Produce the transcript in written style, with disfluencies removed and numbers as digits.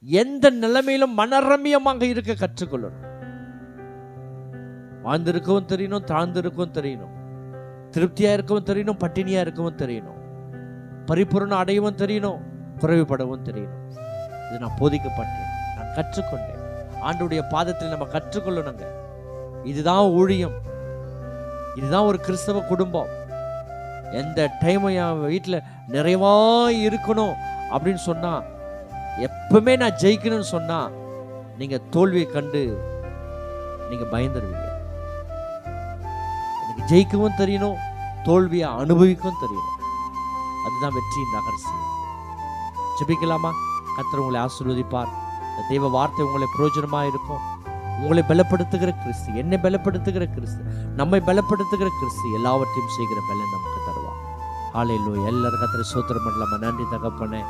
எந்த நிலைமையிலும் மனரம்யமாக இருக்க கற்றுக்கொள்ளணும். வாழ்ந்திருக்கவும் தெரியணும், தாழ்ந்திருக்கவும் தெரியணும், திருப்தியா இருக்கவும் தெரியணும், பட்டினியா இருக்கவும் தெரியணும், பரிபூரணம் அடையவும் தெரியணும், குறைவுபடவும் தெரியணும். இது நான் போதிக்கப்பட்டேன், நான் கற்றுக்கொண்டேன். ஆண்டவருடைய பாதத்தில் நம்ம கற்றுக்கொள்ளணுங்க. இதுதான் ஊழியம், இதுதான் ஒரு கிறிஸ்தவ குடும்பம். எந்த டைமும் என் வீட்டில் நிறைவா இருக்கணும் அப்படின்னு சொன்னா, எப்பவுமே நான் ஜெயிக்கணும்னு சொன்னா, நீங்க தோல்வியை கண்டு நீங்க பயந்துருவீங்க. எனக்கு ஜெயிக்கவும் தெரியணும், தோல்வியை அனுபவிக்கவும் தெரியணும். அதுதான் வெற்றியின் ரகசியம். ஜெபிக்கலாமா? கர்த்தர் உங்களை ஆசீர்வதிப்பார். இந்த தேவ வார்த்தை உங்களை பிரயோஜனமா இருக்கும். உங்களை பலப்படுத்துகிற கிறிஸ்து, என்னை பலப்படுத்துகிற கிறிஸ்து, நம்மை பலப்படுத்துகிற கிறிஸ்து எல்லாவற்றையும் செய்கிற பலன் நமக்கு தருவார். ஹல்லேலூயா. எல்லாரும் கர்த்தரை ஸ்தோத்திரம் பண்ணலாமா? நன்றி தகப்பனே.